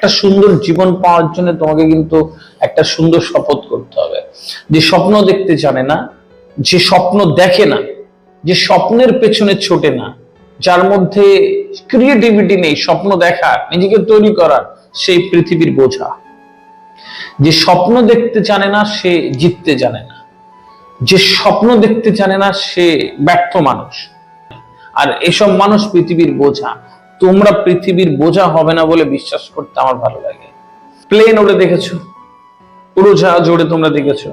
একটা সুন্দর জীবন পাওয়ার জন্য তোমাকে কিন্তু একটা সুন্দর শপথ করতে হবে। যে স্বপ্ন দেখতে জানে না, যে স্বপ্ন দেখে না, যে স্বপ্নের পেছনে ছোটে না, যার মধ্যে ক্রিয়েটিভিটি নেই স্বপ্ন দেখার, নিজেকে তৈরি করার, সেই পৃথিবীর বোঝা। যে স্বপ্ন দেখতে জানে না সে জিততে জানে না, যে স্বপ্ন দেখতে জানে না সে ব্যর্থ মানুষ। আর এসব মানুষ পৃথিবীর বোঝা। তোমরা পৃথিবীর বোঝা হবে না বলে বিশ্বাস করতে আমার ভালো লাগে। প্লেন ওড়ে দেখেছো, উড়োজাহাজ ওড়ে তোমরা দেখেছো।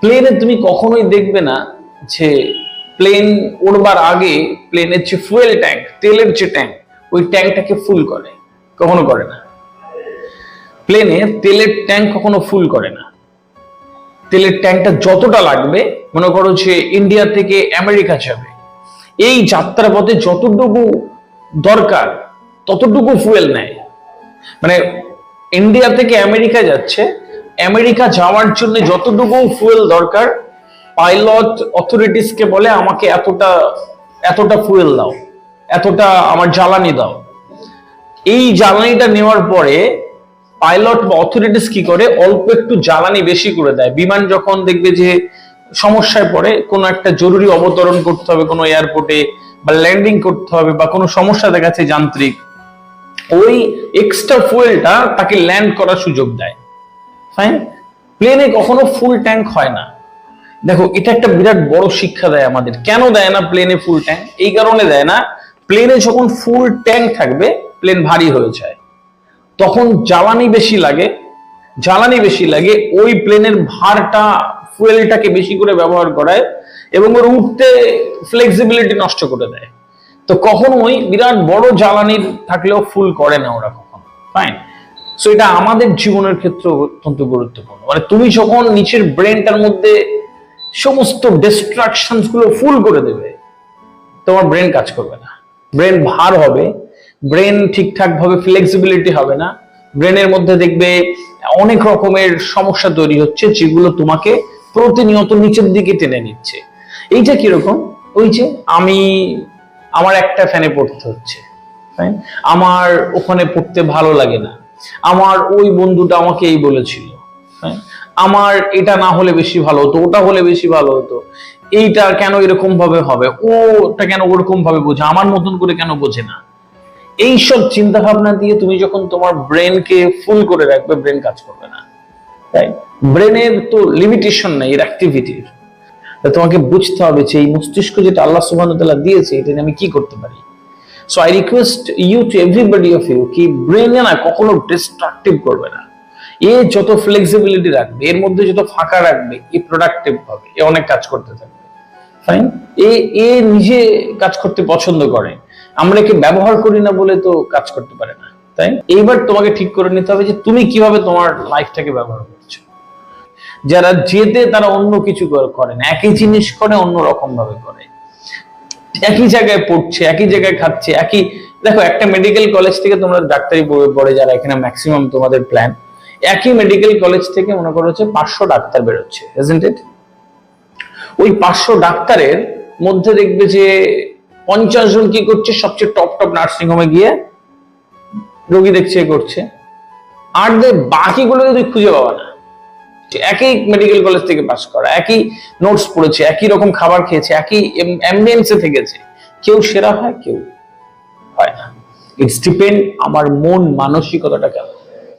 প্লেনে তুমি কখনোই দেখবে না যে প্লেন উড়বার আগে প্লেনের যে ফুয়েল ট্যাঙ্ক, তেলের যে ট্যাঙ্ক, ওই ট্যাঙ্কটাকে ফুল করে, কখনো করে না। প্লেনে তেলের ট্যাঙ্ক কখনো ফুল করে না। তেলের ট্যাঙ্কটা যতটা লাগবে, মনে করো যে ইন্ডিয়া থেকে আমেরিকা যাবে, এই যাত্রা পথে যতটুকু দরকার ততটুকু ফুয়েল নেয়। মানে ইন্ডিয়া থেকে আমেরিকা যাচ্ছে, আমেরিকা যাওয়ার জন্য যতটুকু ফুয়েল দরকার, পাইলট অথরিটিসকে বলে আমাকে এতটা এতটা ফুয়েল দাও, এতটা আমার জ্বালানি দাও। এই জ্বালানিটা নেওয়ার পরে পাইলট বা অথরিটিস কি করে, অল্প একটু জ্বালানি বেশি করে দেয়। বিমান যখন দেখবে যে সমস্যায় পড়ে, কোনো একটা জরুরি অবতরণ করতে হবে কোনো এয়ারপোর্টে, বা ল্যান্ডিং করতে হবে, বা কোনো সমস্যা দেখাচ্ছে যান্ত্রিক, ওই এক্সট্রা ফুয়েলটা তাকে ল্যান্ড করার সুযোগ দেয়। ফাইন। প্লেনে কখনো ফুল ট্যাঙ্ক হয় না। দেখো, এটা একটা বিরাট বড় শিক্ষা দেয় আমাদের। কেন দেয় না প্লেনে ফুল ট্যাঙ্ক? এই কারণে দেয় না, প্লেনে যখন ফুল ট্যাঙ্ক থাকবে প্লেন ভারী হয়ে যায়, তখন জ্বালানি বেশি লাগে। জ্বালানি বেশি লাগে, ওই প্লেনের ভারটা ফুয়েলটাকে বেশি করে ব্যবহার করায় এবং ওর উঠতে ফ্লেক্সিবিলিটি নষ্ট করে দেয়। তো কখনোই বিরাট বড় জ্বালানির থাকলেও ফুল করে না ওরা কখনো। ফাইন। সো এটা আমাদের জীবনের ক্ষেত্রে অত্যন্ত গুরুত্বপূর্ণ। মানে তুমি যখন নিচের ব্রেনটার মধ্যে সমস্ত ডিস্ট্রাকশনস গুলো ফুল করে দেবে, তোমার ব্রেন কাজ করবে না, ব্রেন ভার হবে, ব্রেন ঠিকঠাক ভাবে ফ্লেক্সিবিলিটি হবে না, ব্রেনের মধ্যে দেখবে অনেক রকমের সমস্যা তৈরি হচ্ছে, যেগুলো তোমাকে প্রতিনিয়ত নিচের দিকে টেনে নিচ্ছে। এইটা কিরকম? ওই যে আমার একটা ফ্যানে পড়তে হচ্ছে, আমার ওখানে পড়তে ভালো লাগে না, আমার ওই বন্ধুটা আমাকে এই বলেছিল, আমার এটা না হলে বেশি ভালো হতো, ওটা হলে বেশি ভালো হতো, এইটা কেন এরকম ভাবে হবে, ওটা কেন ওরকম ভাবে বোঝে, আমার মতন করে কেন বোঝে না। এইসব চিন্তা ভাবনা দিয়ে তুমি যখন তোমার ব্রেনকে ফুল করে রাখবে, ব্রেন কাজ করবে না। তাই ব্রেনের তো লিমিটেশন নেই এর অ্যাক্টিভিটির। তোমাকে বুঝতে হবে যে এই মস্তিষ্ক যেটা আল্লাহ সুবহানাহু ওয়া তাআলা দিয়েছে, এটা নিয়ে আমি কি করতে পারি। So I request you to everybody of you, কি ব্রেনে না কখনো ডিস্ট্রাকটিভ করবে না। এ যত ফ্লেক্সিবিলিটি রাখবে, এর মধ্যে যত ফাঁকা রাখবে, এ প্রোডাক্টিভ হবে, এ অনেক কাজ করতে থাকবে। ফাইন। এ নিজে কাজ করতে পছন্দ করে, আমরা একে ব্যবহার করি না বলে তো কাজ করতে পারে না। তাই এইবার তোমাকে ঠিক করে নিতে হবে যে তুমি কিভাবে তোমার লাইফটাকে ব্যবহার করছো। যারা জেদে, তারা অন্য কিছু করে না, একই জিনিস করে অন্য রকম ভাবে করে, একই জায়গায় পড়ছে, একই জায়গায় খাচ্ছে, একই। দেখো, একটা মেডিকেল কলেজ থেকে তোমরা ডাক্তারি পড়ে যারা এখানে ম্যাক্সিমাম তোমাদের প্ল্যান, একই মেডিকেল কলেজ থেকে মনে করো হচ্ছে 500 ডাক্তার বেরোচ্ছে, isn't it? ওই 500 ডাক্তারের মধ্যে দেখবে যে 50 জন কি করছে, সবচেয়ে টপ নার্সিং হোমে গিয়ে রোগী দেখছে, করছে। আর বাকিগুলো তুই খুঁজে পাবা না। একই মেডিকেল কলেজ থেকে পাস করা, একই নোটস পড়েছে, একই রকম খাবার খেয়েছে, একই অ্যাম্বিয়েন্সে থেকেছে, কেউ সেরা হয়, কেউ হয় না। ইটস ডিপেন্ড আমার মন মানসিকতাটা কেমন।